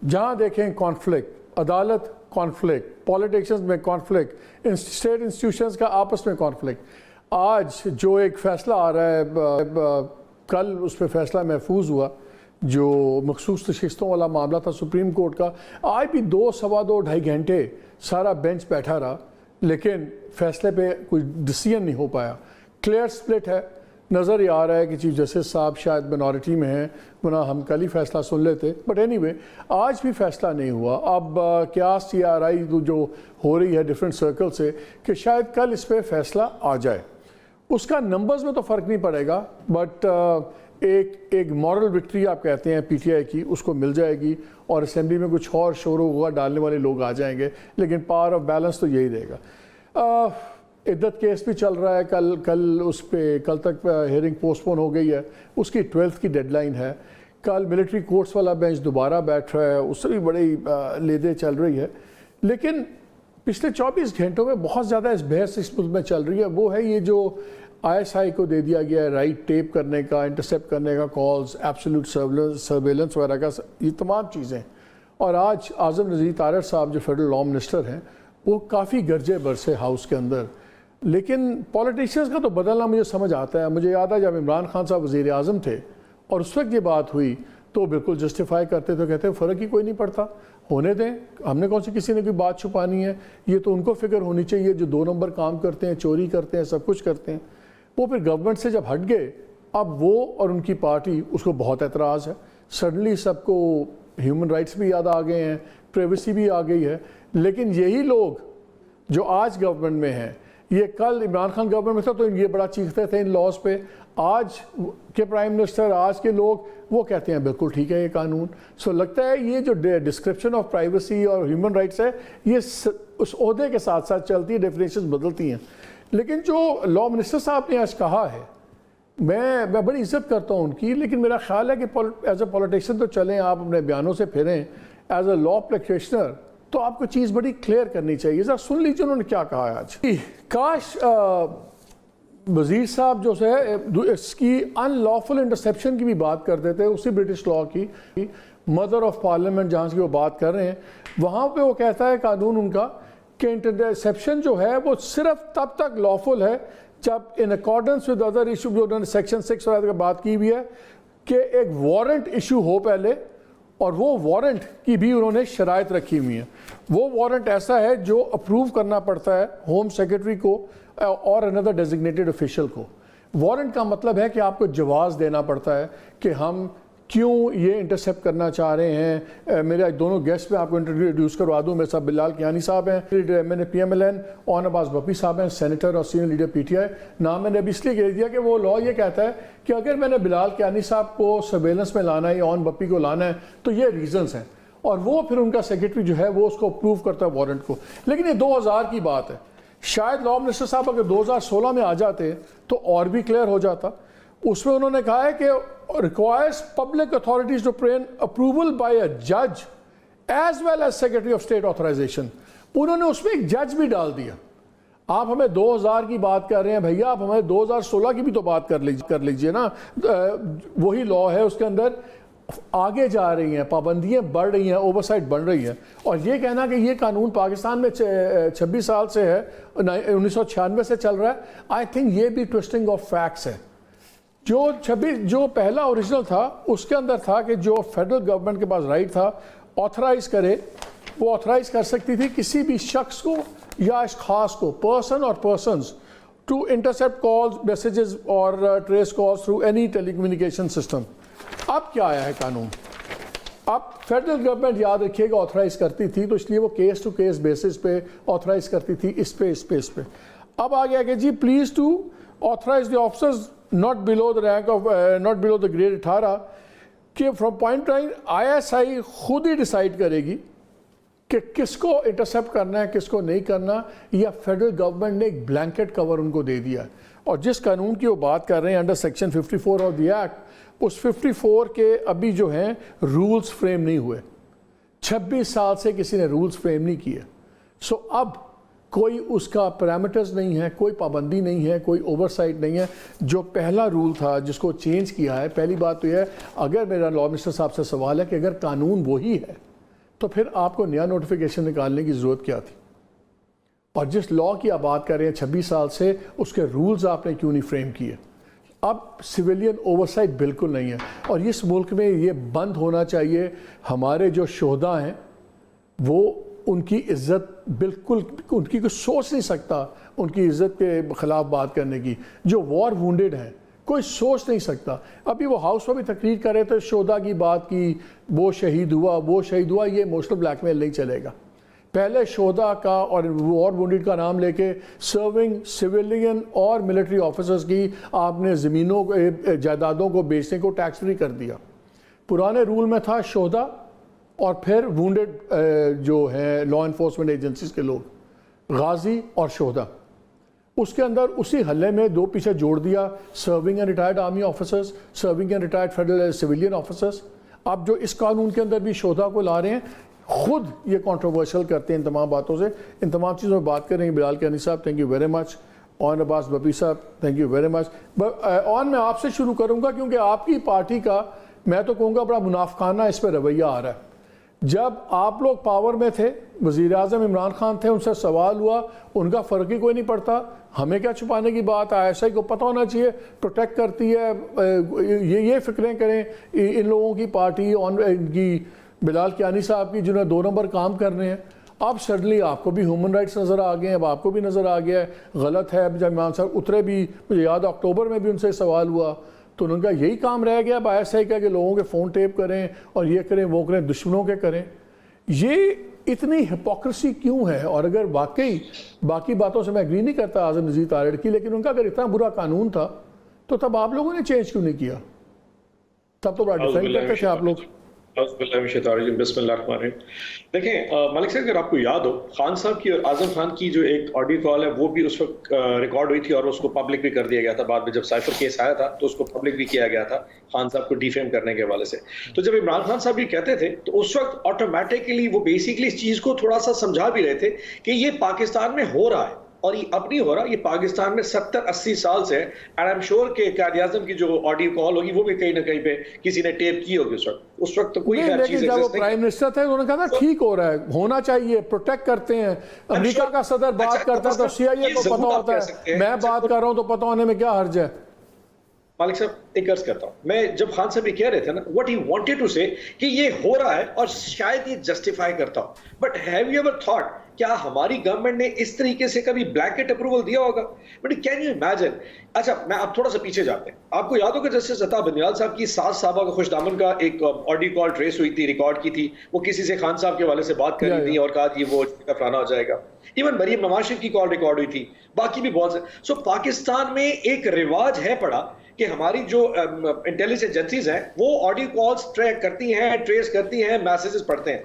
جہاں دیکھیں کانفلکٹ، عدالت کانفلکٹ، پولیٹیشنز میں کانفلکٹ، اسٹیٹ انسٹیٹیوشنز کا آپس میں کانفلکٹ۔ آج جو ایک فیصلہ آ رہا ہے، کل اس پہ فیصلہ محفوظ ہوا جو مخصوص نشستوں والا معاملہ تھا سپریم کورٹ کا، آج بھی 2 سوا 2 ڈھائی گھنٹے سارا بینچ بیٹھا رہا لیکن فیصلے پہ کوئی ڈیسیژن نہیں ہو پایا۔ کلیئر سپلٹ ہے، نظر ہی آ رہا ہے کہ چیف جسٹس صاحب شاید مینورٹی میں ہیں، ورنہ ہم کل ہی فیصلہ سن لیتے، بٹ اینی وے آج بھی فیصلہ نہیں ہوا۔ اب قیاس یا رائے جو ہو رہی ہے ڈیفرنٹ سرکل سے کہ شاید کل اس پہ فیصلہ آ جائے۔ اس کا نمبرز میں تو فرق نہیں پڑے گا، بٹ ایک مورل وکٹری آپ کہتے ہیں پی ٹی آئی کی، اس کو مل جائے گی اور اسمبلی میں کچھ اور شور و غوغا ڈالنے والے لوگ آ جائیں گے، لیکن پاور آف بیلنس تو یہی رہے گا۔ عدت کیس بھی چل رہا ہے، کل تک ہیئرنگ پوسٹ پون ہو گئی ہے، اس کی 12 کی ڈیڈ لائن ہے۔ کل ملٹری کورٹس والا بینچ دوبارہ بیٹھ رہا ہے، اس سے بھی بڑی لیدے چل رہی ہے، لیکن پچھلے 24 گھنٹوں میں بہت زیادہ اس بحث اس ملک میں چل رہی ہے، وہ ہے یہ جو ISI کو دے دیا گیا ہے رائٹ ٹیپ کرنے کا، انٹرسیپٹ کرنے کا کالز، ایبسولوٹ سرویلنس وغیرہ کا، یہ تمام چیزیں۔ اور آج اعظم نذیر طارق صاحب جو فیڈرل لا منسٹر ہیں، وہ کافی گرجے برسے ہاؤس کے اندر، لیکن پولیٹیشنز کا تو بدلنا مجھے سمجھ آتا ہے۔ مجھے یاد ہے جب عمران خان صاحب وزیر اعظم تھے اور اس وقت یہ بات ہوئی تو بالکل جسٹیفائی کرتے تھے، کہتے ہیں فرق ہی کوئی نہیں پڑتا، ہونے دیں، ہم نے کون سی کسی نے کوئی بات چھپانی ہے، یہ تو ان کو فکر ہونی چاہیے جو 2 نمبر کام کرتے ہیں، چوری کرتے ہیں، سب کچھ کرتے ہیں۔ وہ پھر گورنمنٹ سے جب ہٹ گئے، اب وہ اور ان کی پارٹی، اس کو بہت اعتراض ہے۔ سڈنلی سب کو ہیومن رائٹس بھی یاد آ گئے ہیں، پریویسی بھی آ گئی ہے، لیکن یہی لوگ جو آج گورنمنٹ میں ہیں، یہ کل عمران خان گورنمنٹ میں تھا تو یہ بڑا چیختے تھے ان لاز پہ، آج کے پرائم منسٹر، آج کے لوگ وہ کہتے ہیں بالکل ٹھیک ہے یہ قانون۔ سو لگتا ہے یہ جو ڈسکرپشن آف پرائیویسی اور ہیومن رائٹس ہے، یہ اس عہدے کے ساتھ ساتھ چلتی ہے، ڈیفینیشنز بدلتی ہیں۔ لیکن جو لا منسٹر صاحب نے آج کہا ہے، میں بڑی عزت کرتا ہوں ان کی، لیکن میرا خیال ہے کہ ایز اے پولیٹیشین تو چلیں، آپ اپنے بیانوں سے پھریں، ایز اے لا پریکٹیشنر تو آپ کو چیز بڑی کلیئر کرنی چاہیے۔ ذرا سن لیجیے انہوں نے کیا کہا ہے آج۔ کاش وزیر صاحب جو ہے اس کی ان لافل انٹرسیپشن کی بھی بات کرتے تھے، اسی برٹش لا کی مدر آف پارلیمنٹ جہاں سے وہ بات کر رہے ہیں، وہاں پہ وہ کہتا ہے قانون ان کا کہ انٹرسیپشن جو ہے وہ صرف تب تک لافل ہے جب in accordance with other issue, جو انہوں نے سیکشن 6 وغیرہ کی بات کی ہوئی ہے کہ ایک وارنٹ ایشو ہو پہلے، اور وہ وارنٹ کی بھی انہوں نے شرائط رکھی ہوئی ہیں۔ وہ وارنٹ ایسا ہے جو اپروو کرنا پڑتا ہے ہوم سیکرٹری کو اور اندر ڈیزگنیٹڈ آفیشل کو۔ وارنٹ کا مطلب ہے کہ آپ کو جواز دینا پڑتا ہے کہ ہم کیوں یہ انٹرسیپٹ کرنا چاہ رہے ہیں۔ میرے دونوں گیسٹ میں آپ کو انٹروڈیوس کروا دوں، میرے ساتھ بلال کیانی صاحب ہیں، میں نے PMLN، اور عباس بپی صاحب ہیں، سینیٹر اور سینئر لیڈر PTI۔ نام میں نے اب اس لیے کہہ دیا کہ وہ لا یہ کہتا ہے کہ اگر میں نے بلال کیانی صاحب کو سرویلنس میں لانا ہے یا اون بپی کو لانا ہے تو یہ ریزنز ہیں، اور وہ پھر ان کا سیکرٹری جو ہے وہ اس کو اپروو کرتا ہے وارنٹ کو۔ لیکن یہ 2000 کی بات ہے، شاید لا منسٹر صاحب اگر 2016 میں آ جاتے تو اور بھی کلیئر ہو جاتا۔ اس میں انہوں نے کہا ہے کہ requires public authorities to obtain approval by a judge as well as Secretary of State authorization۔ انہوں نے اس میں ایک جج بھی ڈال دیا۔ آپ ہمیں 2000 کی بات کر رہے ہیں بھیا، آپ ہمیں 2016 کی بھی تو بات کر لیجئے نا۔ وہی لا ہے، اس کے اندر آگے جا رہی ہیں، پابندیاں بڑھ رہی ہیں، اوورسائٹ بڑھ رہی ہے، اور یہ کہنا کہ یہ قانون پاکستان میں 26 سال سے ہے، 1996 سے چل رہا ہے، آئی تھنک یہ بھی ٹوسٹنگ آف فیکٹس ہے۔ جو پہلا اوریجنل تھا اس کے اندر تھا کہ جو فیڈرل گورنمنٹ کے پاس رائٹ تھا آتھرائز کرے، وہ آتھرائز کر سکتی تھی کسی بھی شخص کو یا اشخاص کو، پرسن اور persons, to intercept calls, messages اور trace calls through any telecommunication system. اب کیا آیا ہے قانون؟ اب فیڈرل گورنمنٹ یاد رکھیے گا آتھرائز کرتی تھی، تو اس لیے وہ کیس ٹو کیس بیسس پہ آتھرائز کرتی تھی، اس پہ۔ اب آ گیا کہ جی please to authorize the officers not below the rank of not below the grade 18 کہ from point ٹائم ISI خود ہی ڈیسائیڈ کرے گی کہ کس کو انٹرسیپٹ کرنا ہے، کس کو نہیں کرنا، یا فیڈرل گورنمنٹ نے ایک بلینکٹ کور ان کو دے دیا۔ اور جس قانون کی وہ بات کر رہے ہیں under section 54 of the act, اس 54 کے ابھی جو ہیں رولز فریم نہیں ہوئے، 26 سال سے کسی نے رولز فریم نہیں کیے۔ سو اب کوئی اس کا پیرامیٹرز نہیں ہے، کوئی پابندی نہیں ہے، کوئی اوورسائٹ نہیں ہے۔ جو پہلا رول تھا جس کو چینج کیا ہے، پہلی بات تو یہ ہے، اگر میرا لا منسٹر صاحب سے سوال ہے کہ اگر قانون وہی ہے تو پھر آپ کو نیا نوٹیفیکیشن نکالنے کی ضرورت کیا تھی؟ اور جس لاء کی آپ بات کر رہے ہیں 26 سال سے، اس کے رولز آپ نے کیوں نہیں فریم کیے؟ اب سویلین اوورسائٹ بالکل نہیں ہے، اور اس ملک میں یہ بند ہونا چاہیے. ہمارے جو شہداء ہیں وہ ان کی عزت بالکل، ان کی کوئی سوچ نہیں سکتا ان کی عزت کے خلاف بات کرنے کی. جو وار وونڈڈ ہیں کوئی سوچ نہیں سکتا. ابھی وہ ہاؤس میں بھی تقریر کر رہے تھے، شہداء کی بات کی، وہ شہید ہوا وہ شہید ہوا. یہ ایموشنل بلیک میل نہیں چلے گا. پہلے شہداء کا اور وار وونڈڈ کا نام لے کے سرونگ سویلین اور ملٹری آفیسرز کی آپ نے زمینوں جائیدادوں کو بیچنے کو ٹیکس فری کر دیا. پرانے رول میں تھا شہداء اور پھر وونڈڈ جو ہیں لا انفورسمنٹ ایجنسیز کے لوگ، غازی اور شہداء. اس کے اندر اسی حلے میں دو پیچھے جوڑ دیا، serving and retired army officers, serving and retired federal civilian officers. اب جو اس قانون کے اندر بھی شہداء کو لا رہے ہیں، خود یہ کنٹروورشل کرتے ہیں ان تمام باتوں سے. ان تمام چیزوں میں بات کریں گے. بلال کیانی صاحب تھینک یو ویری مچ. اون عباس بپی صاحب تھینک یو ویری مچ. اون میں آپ سے شروع کروں گا کیونکہ آپ کی پارٹی کا میں تو کہوں گا بڑا منافقانہ اس پہ رویہ آ رہا ہے. جب آپ لوگ پاور میں تھے، وزیر اعظم عمران خان تھے، ان سے سوال ہوا، ان کا فرق ہی کوئی نہیں پڑتا. ہمیں کیا چھپانے کی بات ہے؟ ایسا ہی کو پتہ ہونا چاہیے، پروٹیکٹ کرتی ہے. یہ فکریں کریں ان لوگوں کی پارٹی، ان کی بلال کیانی صاحب کی جنہوں نے 2 نمبر کام کر رہے ہیں. اب سڈنلی آپ کو بھی ہیومن رائٹس نظر آ گئے ہیں، اب آپ کو بھی نظر آ گیا ہے غلط ہے. جب عمران صاحب اترے بھی، مجھے یاد اکتوبر میں بھی ان سے سوال ہوا تو ان کا یہی کام رہ گیا. اب ایسا ہی کہ لوگوں کے فون ٹیپ کریں اور یہ کریں وہ کریں، دشمنوں کے کریں. یہ اتنی ہپوکریسی کیوں ہے؟ اور اگر واقعی باقی باتوں سے میں اگری نہیں کرتا اعظم نذیر تارڑ کی، لیکن ان کا اگر اتنا برا قانون تھا تو تب آپ لوگوں نے چینج کیوں نہیں کیا؟ تب تو بڑا ڈیفینڈ کرتے تھے آپ لوگ. بسم اللہ الرحمن الرحیم. دیکھیں ملک صاحب، اگر آپ کو یاد ہو، خان صاحب کی اور اعظم خان کی جو ایک آڈیو کال ہے وہ بھی اس وقت ریکارڈ ہوئی تھی اور اس کو پبلک بھی کر دیا گیا تھا. بعد میں جب سائفر کیس آیا تھا تو اس کو پبلک بھی کیا گیا تھا خان صاحب کو ڈیفیم کرنے کے حوالے سے. تو جب عمران خان صاحب یہ کہتے تھے تو اس وقت آٹومیٹکلی وہ بیسیکلی اس چیز کو تھوڑا سا سمجھا بھی رہے تھے کہ یہ پاکستان میں ہو رہا ہے اور یہ اب نہیں ہو رہا، یہ پاکستان میں 70-80 سال سے. اینڈ آئی ایم شیور کہ قائد اعظم کی جو آڈیو کال ہوگی وہ بھی کہیں نہ کہیں پہ کسی نے ٹیپ کی ہوگی اس وقت تو کوئی خیر چیز جب وہ پرائم منسٹر تھے انہوں نے کہا تھا ٹھیک ہو رہا ہے، ہونا چیے، پروٹیکٹ کرتے ہیں. امریکہ کا صدر بات کرتا ہے تو CIA کو پتہ ہوتا ہے، میں بات کر رہا ہوں تو پتہ ہونے میں کیا حرج ہے؟ مالک صاحب ایک عرض کرتا ہوں میں، جب خان صاحب یہ کہہ رہے تھے نا what he wanted to say کہ یہ ہو رہا ہے اور شاید یہ جسٹیفائی کرتا ہوں، but have you ever thought کیا ہماری گورنمنٹ نے اس طریقے سے کبھی بلینکٹ اپروول دیا ہوگا؟ But can you imagine. اچھا میں اب تھوڑا سا پیچھے جاتے ہیں. آپ کو یاد ہوگا جسٹس عطا بندیال صاحب کی ساز صاحبہ کا خوش دامن کا ایک آڈیو کال ٹریس ہوئی تھی، ریکارڈ کی تھی، وہ کسی سے خان صاحب کے حوالے سے بات کر رہی تھی اور کہا کہ وہ فلانا ہو جائے گا. ایون مریم نواز شریف کی کال ریکارڈ ہوئی تھی، باقی بھی بہت سے. سو پاکستان میں ایک رواج ہے پڑا کہ ہماری جو انٹیلیجنس ایجنسیز ہیں وہ آڈیو کالز ٹریک کرتی ہیں، ٹریس کرتی ہیں، میسیجز پڑھتے ہیں.